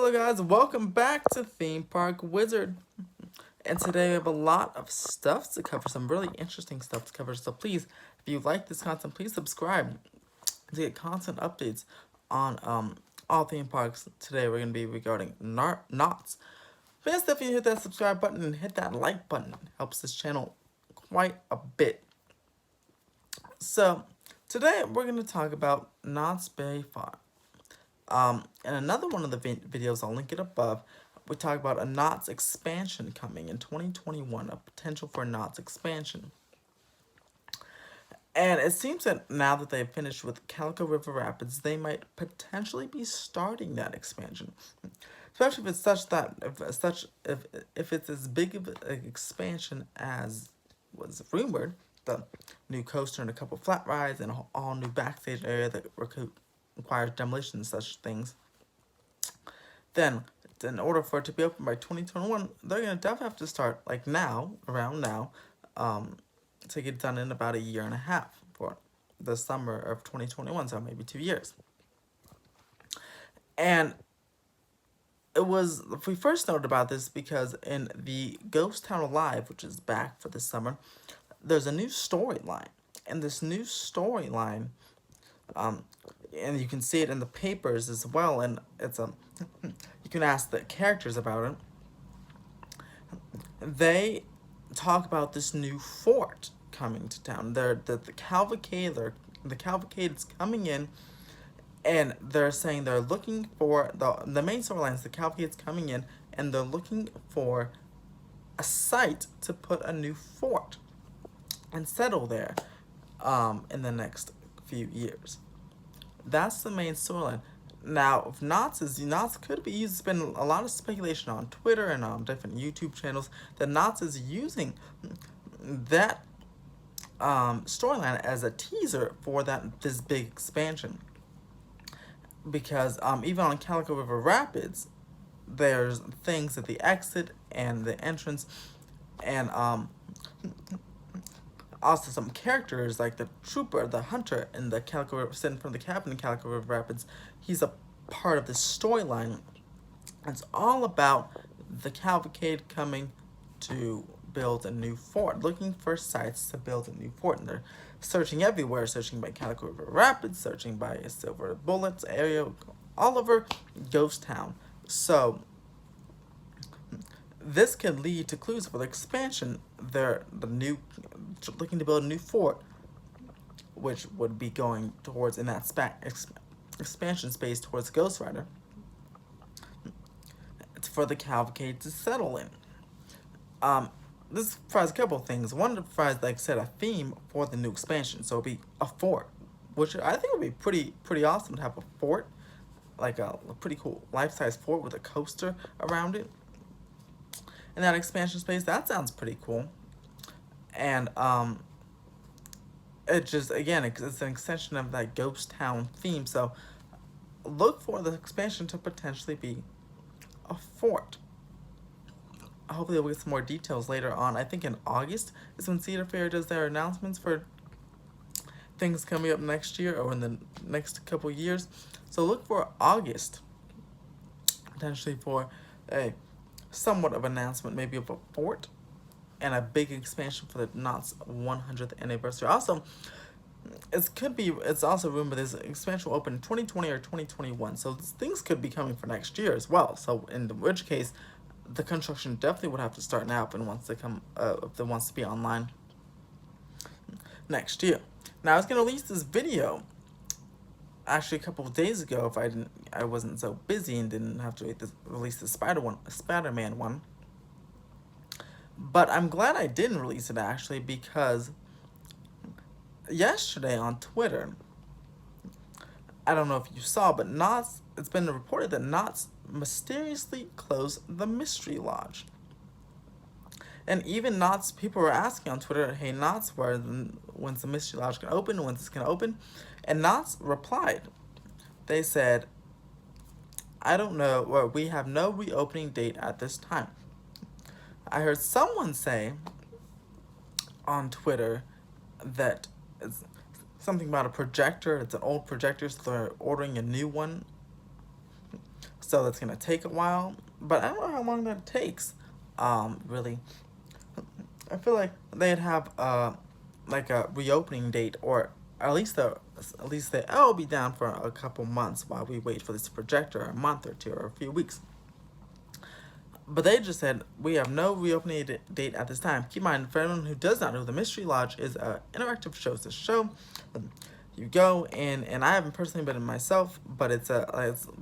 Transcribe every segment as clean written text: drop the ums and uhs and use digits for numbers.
Hello guys, welcome back to Theme Park Wizard. And today we have a lot of stuff to cover, some really interesting stuff to cover. So please, if you like this content, please subscribe to get constant updates on all theme parks. Today we're going to be regarding knots. Please definitely hit that subscribe button and hit that like button. It helps this channel quite a bit. So today we're going to talk about Knott's Berry Farm. And another one of the videos, I'll link it above, we talk about a Knott's expansion coming in 2021, a potential for a Knott's expansion. And it seems that now that they've finished with Calico River Rapids, they might potentially be starting that expansion. Especially if it's if it's as big of an expansion as was rumored, the new coaster and a couple flat rides and an all new backstage area that requires demolition and such things, then in order for it to be open by 2021, they're going to definitely have to start like now, around now, to get it done in about a year and a half for the summer of 2021, so maybe 2 years. And we first noted about this because in the Ghost Town Alive, which is back for the summer, there's a new storyline. And this new storyline, and you can see it in the papers as well, and it's you can ask the characters about it. They talk about this new fort coming to town. The cavalcade is coming in, and they're saying they're looking for the main storyline is the cavalcade's coming in, and they're looking for a site to put a new fort and settle there in the next few years. That's the main storyline. Now, if Knott's could be used. There's been a lot of speculation on Twitter and on different YouTube channels that Knott's is using that storyline as a teaser for this big expansion. Because even on Calico River Rapids, there's things at the exit and the entrance, and also some characters like the trooper, the hunter, in the Calico River, sitting from the cabin in Calico River Rapids. He's a part of the storyline. It's all about the cavalcade coming to build a new fort, looking for sites to build a new fort. And they're searching everywhere, searching by Calico River Rapids, searching by Silver Bullets area, all over Ghost Town. So this could lead to clues for the expansion. Looking to build a new fort, which would be going towards in that expansion space towards Ghost Rider. It's for the cavalcade to settle in. This provides a couple of things. One, it provides, like I said, a theme for the new expansion. So it'll be a fort, which I think would be pretty awesome to have a fort, like a pretty cool life-size fort with a coaster around it. In that expansion space, that sounds pretty cool. And it just, again, it's an extension of that Ghost Town theme. So look for the expansion to potentially be a fort. Hopefully we'll get some more details later on. I think in August is when Cedar Fair does their announcements for things coming up next year or in the next couple years. So look for August, potentially, for a somewhat of an announcement, maybe of a fort and a big expansion for the Knott's 100th anniversary. Also, it's also rumored this expansion will open in 2020 or 2021. So things could be coming for next year as well. So in which case, the construction definitely would have to start now if it wants to be online next year. Now I was gonna release this video actually a couple of days ago if I wasn't so busy and didn't have to release the Spider-Man one. But I'm glad I didn't release it actually, because yesterday on Twitter, I don't know if you saw, but it's been reported that Knott's mysteriously closed the Mystery Lodge. And even Knott's people were asking on Twitter, hey Knott's, when's the Mystery Lodge gonna open? When's this gonna open? And Knott's replied. They said, I don't know, or we have no reopening date at this time. I heard someone say on Twitter that it's something about a projector. It's an old projector, so they're ordering a new one. So that's gonna take a while, but I don't know how long that takes. Really, I feel like they'd have like a reopening date, or at least I'll be down for a couple months while we wait for this projector, a month or two or a few weeks. But they just said we have no reopening date at this time. Keep in mind, for anyone who does not know, the Mystery Lodge is an interactive show. It's a show. You go and I haven't personally been in myself, but it's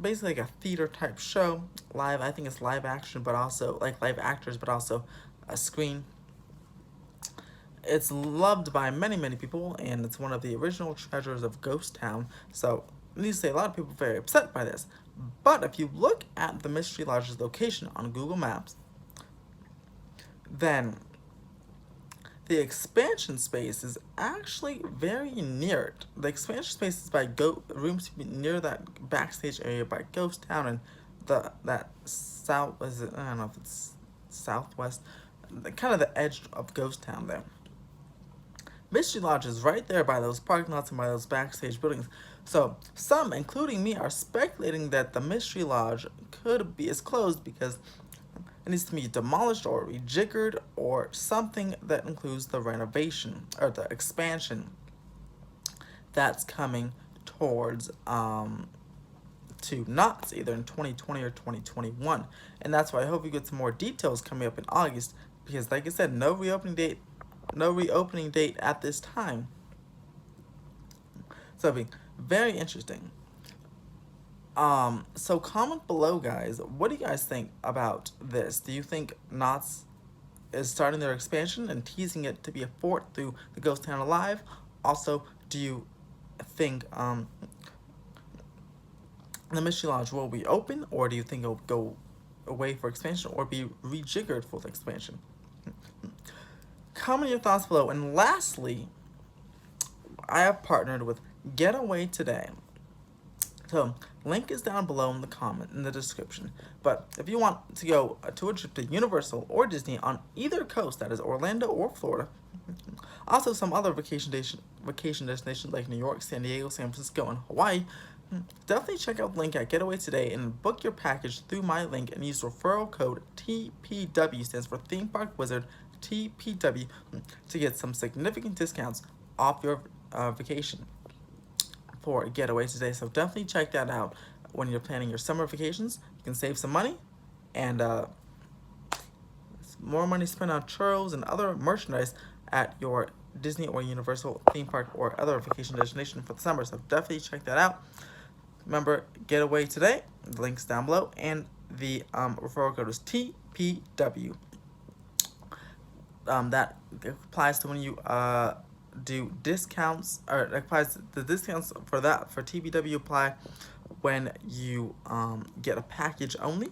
basically like a theater type show. Live, I think it's live action, but also like live actors, but also a screen. It's loved by many, many people, and it's one of the original treasures of Ghost Town. So, needless to say, a lot of people are very upset by this. But if you look at the Mystery Lodge's location on Google Maps, then the expansion space is actually very near it. The expansion space is by rooms near that backstage area by Ghost Town and that south, is it, I don't know if it's southwest, kind of the edge of Ghost Town there. Mystery Lodge is right there by those parking lots and by those backstage buildings. So some, including me, are speculating that the Mystery Lodge is closed because it needs to be demolished or rejiggered or something that includes the renovation or the expansion that's coming towards to Knott's either in 2020 or 2021. And that's why I hope we get some more details coming up in August, because like I said, no reopening date at this time. So it'll be very interesting. So comment below, guys. What do you guys think about this? Do you think Knott's is starting their expansion and teasing it to be a fort through the Ghost Town Alive? Also, do you think the Mystery Lodge will be open, or do you think it'll go away for expansion or be rejiggered for the expansion? Comment your thoughts below. And lastly, I have partnered with Getaway Today. So, link is down below in the description. But if you want to go to a trip to Universal or Disney on either coast, that is Orlando or Florida, also some other vacation destinations like New York, San Diego, San Francisco, and Hawaii, definitely check out the link at Getaway Today and book your package through my link and use referral code TPW, stands for Theme Park Wizard, TPW, to get some significant discounts off your vacation for Getaway Today. So definitely check that out when you're planning your summer vacations. You can save some money and more money spent on churros and other merchandise at your Disney or Universal theme park or other vacation destination for the summer. So definitely check that out. Remember, Getaway Today, the link's down below, and the referral code is TPW. That applies to when you do discounts, or it applies the discounts for TPW apply when you get a package only.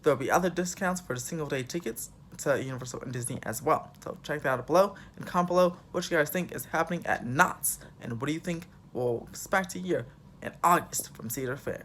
There'll be other discounts for the single day tickets to Universal and Disney as well. So check that out below and comment below what you guys think is happening at Knott's and what do you think we'll expect to hear in August from Cedar Fair.